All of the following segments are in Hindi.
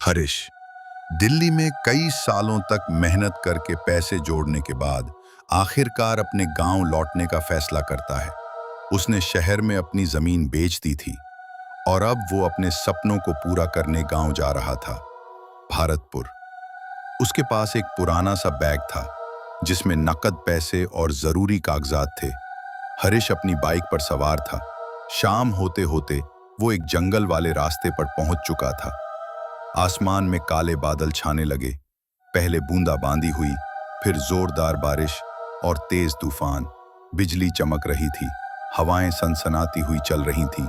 हरीश दिल्ली में कई सालों तक मेहनत करके पैसे जोड़ने के बाद आखिरकार अपने गांव लौटने का फैसला करता है। उसने शहर में अपनी जमीन बेच दी थी और अब वो अपने सपनों को पूरा करने गांव जा रहा था, भारतपुर। उसके पास एक पुराना सा बैग था जिसमें नकद पैसे और जरूरी कागजात थे। हरीश अपनी बाइक पर सवार था। शाम होते होते वो एक जंगल वाले रास्ते पर पहुंच चुका था। आसमान में काले बादल छाने लगे। पहले बूंदाबांदी हुई, फिर जोरदार बारिश और तेज तूफान। बिजली चमक रही थी, हवाएं सनसनाती हुई चल रही थीं।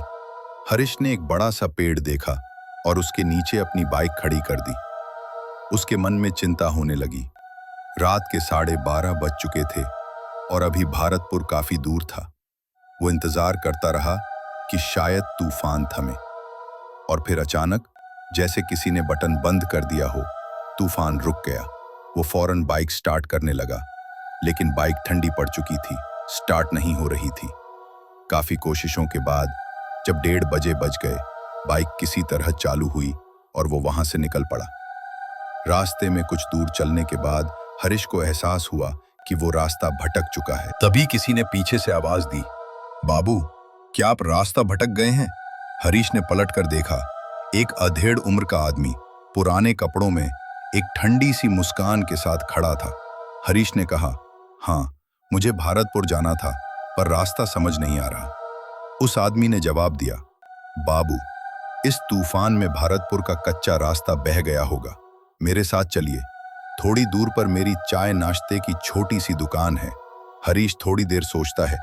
हरीश ने एक बड़ा सा पेड़ देखा और उसके नीचे अपनी बाइक खड़ी कर दी। उसके मन में चिंता होने लगी। रात के 12:30 बज चुके थे और अभी भारतपुर काफी दूर था। वो इंतजार करता रहा कि शायद तूफान थमे, और फिर अचानक जैसे किसी ने बटन बंद कर दिया हो, तूफान रुक गया। वो फौरन बाइक स्टार्ट करने लगा, लेकिन बाइक ठंडी पड़ चुकी थी, स्टार्ट नहीं हो रही थी। काफी कोशिशों के बाद जब 1:30 बजे बज गए, बाइक किसी तरह चालू हुई और वो वहां से निकल पड़ा। रास्ते में कुछ दूर चलने के बाद हरीश को एहसास हुआ कि वो रास्ता भटक चुका है। तभी किसी ने पीछे से आवाज दी, बाबू, क्या आप रास्ता भटक गए हैं? हरीश ने पलट कर देखा। एक अधेड़ उम्र का आदमी पुराने कपड़ों में एक ठंडी सी मुस्कान के साथ खड़ा था। हरीश ने कहा, हाँ, मुझे भारतपुर जाना था, पर रास्ता समझ नहीं आ रहा। उस आदमी ने जवाब दिया, बाबू, इस तूफान में भारतपुर का कच्चा रास्ता बह गया होगा। मेरे साथ चलिए, थोड़ी दूर पर मेरी चाय नाश्ते की छोटी सी दुकान है। हरीश थोड़ी देर सोचता है,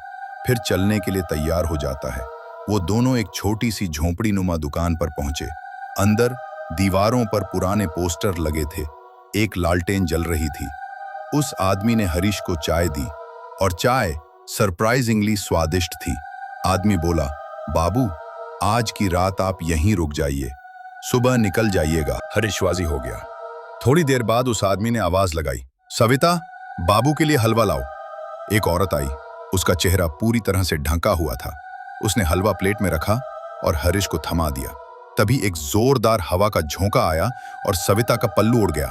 फिर चलने के लिए तैयार हो जाता है। वो दोनों एक छोटी सी झोंपड़ी नुमा दुकान पर पहुंचे। अंदर दीवारों पर पुराने पोस्टर लगे थे, एक लालटेन जल रही थी। उस आदमी ने हरीश को चाय दी और चाय सरप्राइजिंगली स्वादिष्ट थी। आदमी बोला, बाबू, आज की रात आप यहीं रुक जाइए, सुबह निकल जाइएगा। हरीश राजी हो गया। थोड़ी देर बाद उस आदमी ने आवाज लगाई, सविता, बाबू के लिए हलवा लाओ। एक औरत आई, उसका चेहरा पूरी तरह से ढंका हुआ था। उसने हलवा प्लेट में रखा और हरीश को थमा दिया। तभी एक जोरदार हवा का झोंका आया और सविता का पल्लू उड़ गया।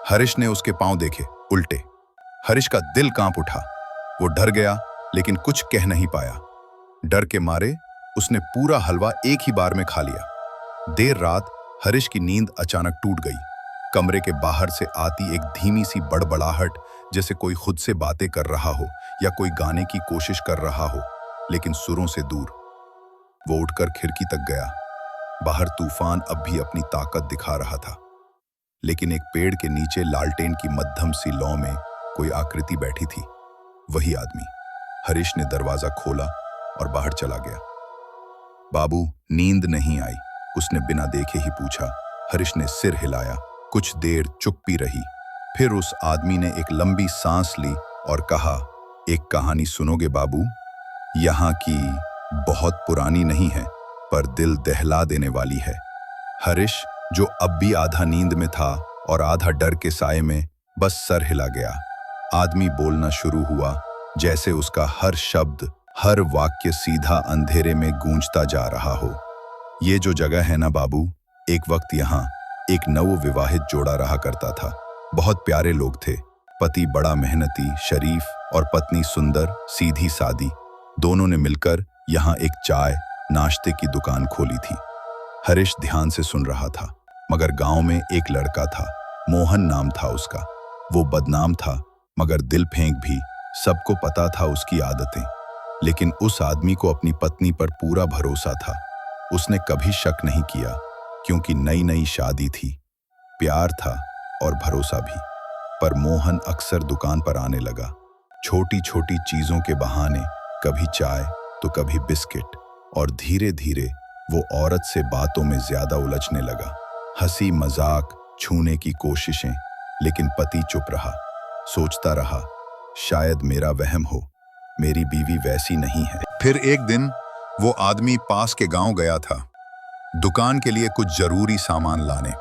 हरीश ने उसके पांव देखे, उल्टे। हरीश का दिल कांप उठा। वो डर गया, लेकिन कुछ कह नहीं पाया। डर के मारे उसने पूरा हलवा एक ही बार में खा लिया। देर रात हरीश की नींद अचानक टूट गई। कमरे के बाहर से आती एक धीमी सी बड़बड़ाहट, जैसे कोई खुद से बातें कर रहा हो या कोई गाने की कोशिश कर रहा हो, लेकिन सुरों से दूर। वो उठकर खिड़की तक गया। बाहर तूफान अब भी अपनी ताकत दिखा रहा था, लेकिन एक पेड़ के नीचे लालटेन की मध्यम सी लौ में कोई आकृति बैठी थी। वही आदमी। हरीश ने दरवाजा खोला और बाहर चला गया। बाबू, नींद नहीं आई? उसने बिना देखे ही पूछा। हरीश ने सिर हिलाया। कुछ देर चुप्पी रही। फिर उस आदमी ने एक लंबी सांस ली और कहा, एक कहानी सुनोगे बाबू? यहाँ की बहुत पुरानी नहीं है, पर दिल दहला देने वाली है। हरीश, जो अब भी आधा नींद में था और आधा डर के साए में, बस सर हिला गया। आदमी बोलना शुरू हुआ, जैसे उसका हर शब्द, हर वाक्य सीधा अंधेरे में गूंजता जा रहा हो। ये जो जगह है ना बाबू, एक वक्त यहाँ एक नवविवाहित जोड़ा रहा करता था। बहुत प्यारे लोग थे। पति बड़ा मेहनती, शरीफ, और पत्नी सुंदर, सीधी सादी। दोनों ने मिलकर यहाँ एक चाय नाश्ते की दुकान खोली थी। हरीश ध्यान से सुन रहा था। मगर गांव में एक लड़का था, मोहन नाम था उसका। वो बदनाम था, मगर दिल फेंक भी। सबको पता था उसकी आदतें, लेकिन उस आदमी को अपनी पत्नी पर पूरा भरोसा था। उसने कभी शक नहीं किया, क्योंकि नई नई शादी थी, प्यार था और भरोसा भी। पर मोहन अक्सर दुकान पर आने लगा, छोटी छोटी चीजों के बहाने, कभी चाय तो कभी बिस्किट, और धीरे धीरे वो औरत से बातों में ज्यादा उलझने लगा। हंसी मजाक, छूने की कोशिशें, लेकिन पति चुप रहा। सोचता रहा, शायद मेरा वहम हो, मेरी बीवी वैसी नहीं है। फिर एक दिन वो आदमी पास के गांव गया था, दुकान के लिए कुछ जरूरी सामान लाने।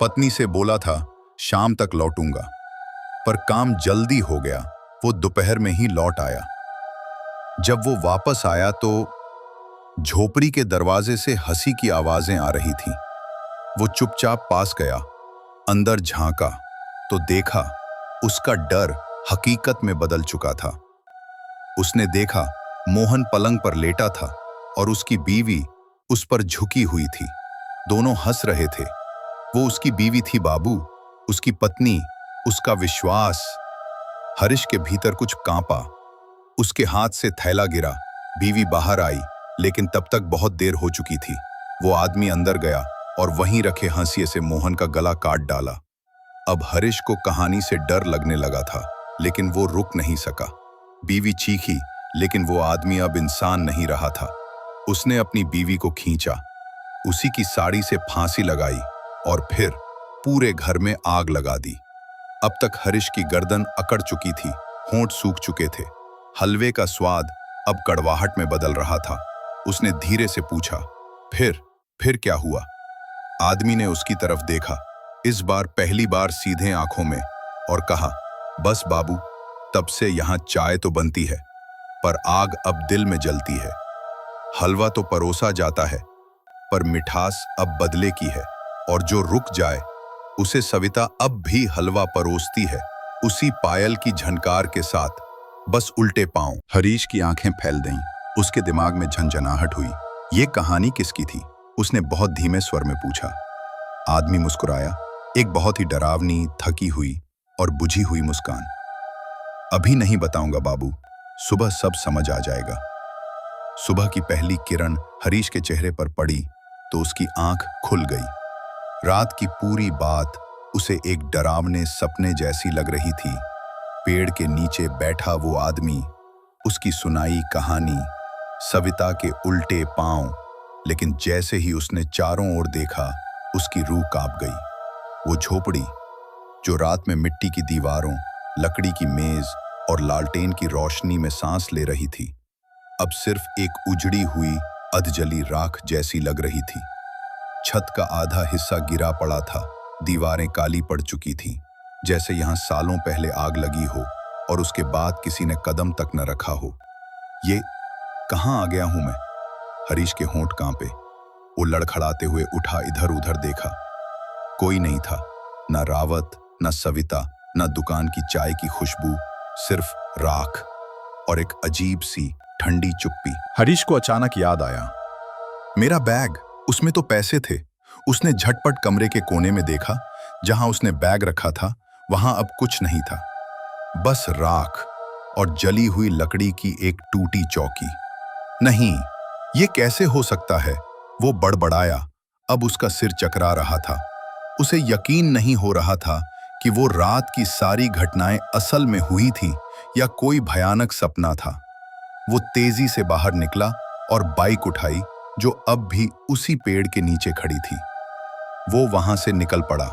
पत्नी से बोला था, शाम तक लौटूंगा, पर काम जल्दी हो गया। वो दोपहर में ही लौट आया। जब वो वापस आया तो झोपड़ी के दरवाजे से हंसी की आवाजें आ रही थीं। वो चुपचाप पास गया, अंदर झांका तो देखा उसका डर हकीकत में बदल चुका था। उसने देखा मोहन पलंग पर लेटा था और उसकी बीवी उस पर झुकी हुई थी। दोनों हंस रहे थे। वो उसकी बीवी थी बाबू, उसकी पत्नी, उसका विश्वास। हरीश के भीतर कुछ कांपा। उसके हाथ से थैला गिरा। बीवी बाहर आई, लेकिन तब तक बहुत देर हो चुकी थी। वो आदमी अंदर गया और वहीं रखे हंसिए से मोहन का गला काट डाला। अब हरीश को कहानी से डर लगने लगा था, लेकिन वो रुक नहीं सका। बीवी चीखी, लेकिन वो आदमी अब इंसान नहीं रहा था। उसने अपनी बीवी को खींचा, उसी की साड़ी से फांसी लगाई और फिर पूरे घर में आग लगा दी। अब तक हरीश की गर्दन अकड़ चुकी थी, होंठ सूख चुके थे। हलवे का स्वाद अब कड़वाहट में बदल रहा था। उसने धीरे से पूछा, फिर क्या हुआ? आदमी ने उसकी तरफ देखा, इस बार पहली बार सीधे आंखों में, और कहा, बस बाबू, तब से यहां चाय तो बनती है, पर आग अब दिल में जलती है। हलवा तो परोसा जाता है, पर मिठास अब बदले की है, और जो रुक जाए उसे सविता अब भी हलवा परोसती है, उसी पायल की झनकार के साथ, बस उल्टे पांव। हरीश की आंखें फैल गईं। उसके दिमाग में झंझनाहट हुई। ये कहानी किसकी थी? उसने बहुत धीमे स्वर में पूछा। आदमी मुस्कुराया, एक बहुत ही डरावनी, थकी हुई और बुझी हुई मुस्कान। अभी नहीं बताऊंगा बाबू, सुबह सब समझ आ जाएगा। सुबह की पहली किरण हरीश के चेहरे पर पड़ी तो उसकी आंख खुल गई। रात की पूरी बात उसे एक डरावने सपने जैसी लग रही थी। पेड़ के नीचे बैठा वो आदमी, उसकी सुनाई कहानी, सविता के उल्टे पांव। लेकिन जैसे ही उसने चारों ओर देखा, उसकी रूह कांप गई। वो झोपड़ी, जो रात में मिट्टी की दीवारों, लकड़ी की मेज और लालटेन की रोशनी में सांस ले रही थी, अब सिर्फ एक उजड़ी हुई अधजली राख जैसी लग रही थी। छत का आधा हिस्सा गिरा पड़ा था, दीवारें काली पड़ चुकी थीं, जैसे यहां सालों पहले आग लगी हो और उसके बाद किसी ने कदम तक न रखा हो। ये कहां आ गया हूं मैं? हरीश के होंठ कांपे। वो लड़खड़ाते हुए उठा, इधर उधर देखा। कोई नहीं था, न रावत, न सविता, न दुकान की चाय की खुशबू, सिर्फ राख और एक अजीब सी ठंडी चुप्पी। हरीश को अचानक याद आया, मेरा बैग, उसमें तो पैसे थे। उसने झटपट कमरे के कोने में देखा। जहां उसने बैग रखा था वहां अब कुछ नहीं था, बस राख और जली हुई लकड़ी की एक टूटी चौकी। नहीं, ये कैसे हो सकता है? वो बड़बड़ाया। अब उसका सिर चकरा रहा था। उसे यकीन नहीं हो रहा था कि वो रात की सारी घटनाएं असल में हुई थीं या कोई भयानक सपना था। वो तेजी से बाहर निकला और बाइक उठाई, जो अब भी उसी पेड़ के नीचे खड़ी थी। वो वहां से निकल पड़ा।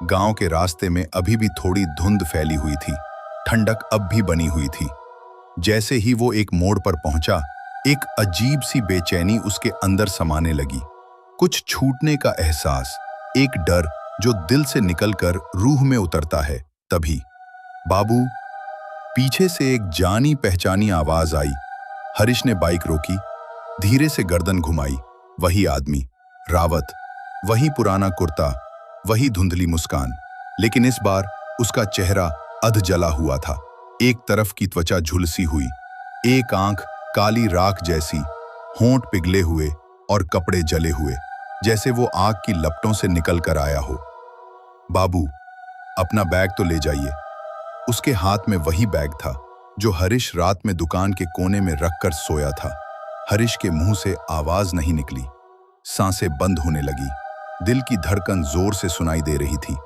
गांव के रास्ते में अभी भी थोड़ी धुंध फैली हुई थी, ठंडक अब भी बनी हुई थी। जैसे ही वो एक मोड़ पर पहुंचा, एक अजीब सी बेचैनी उसके अंदर समाने लगी। कुछ छूटने का एहसास, एक डर जो दिल से निकलकर रूह में उतरता है। तभी बाबू, पीछे से एक जानी पहचानी आवाज आई। हरीश ने बाइक रोकी, धीरे से गर्दन घुमाई। वही आदमी, रावत, वही पुराना कुर्ता, वही धुंधली मुस्कान, लेकिन इस बार उसका चेहरा अध जला हुआ था। एक तरफ की त्वचा झुलसी हुई, एक आंख काली राख जैसी, होंठ पिघले हुए और कपड़े जले हुए, जैसे वो आग की लपटों से निकल कर आया हो। बाबू, अपना बैग तो ले जाइए। उसके हाथ में वही बैग था जो हरीश रात में दुकान के कोने में रखकर सोया था। हरीश के मुंह से आवाज नहीं निकली, सांसें बंद होने लगी, दिल की धड़कन जोर से सुनाई दे रही थी।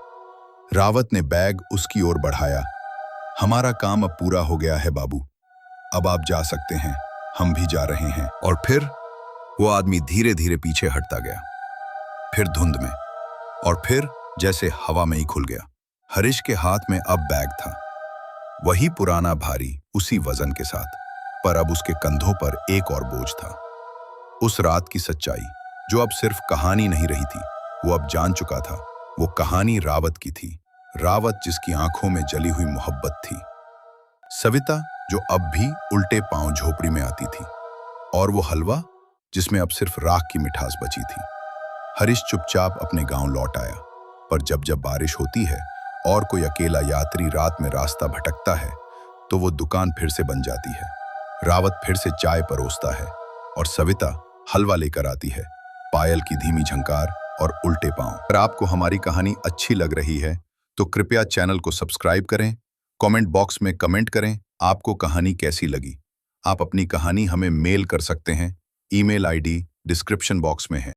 रावत ने बैग उसकी ओर बढ़ाया। हमारा काम अब पूरा हो गया है बाबू, अब आप जा सकते हैं, हम भी जा रहे हैं। और फिर वो आदमी धीरे धीरे पीछे हटता गया, फिर धुंध में, और फिर जैसे हवा में ही खुल गया। हरीश के हाथ में अब बैग था, वही पुराना भारी, उसी वजन के साथ, पर अब उसके कंधों पर एक और बोझ था। उस रात की सच्चाई, जो अब सिर्फ कहानी नहीं रही थी, वो अब जान चुका था। वो कहानी रावत की थी, रावत जिसकी आंखों में जली हुई मोहब्बत थी, सविता जो अब भी उल्टे पांव झोपड़ी में आती थी, और वो हलवा जिसमें अब सिर्फ राख की मिठास बची थी। हरीश चुपचाप अपने गांव लौट आया, पर जब जब बारिश होती है और कोई अकेला यात्री रात में रास्ता भटकता है, तो वो दुकान फिर से बन जाती है। रावत फिर से चाय परोसता है और सविता हलवा लेकर आती है, पायल की धीमी झंकार और उल्टे पांव। अगर आपको हमारी कहानी अच्छी लग रही है तो कृपया चैनल को सब्सक्राइब करें, कमेंट बॉक्स में कमेंट करें आपको कहानी कैसी लगी। आप अपनी कहानी हमें मेल कर सकते हैं, ईमेल आईडी डिस्क्रिप्शन बॉक्स में है।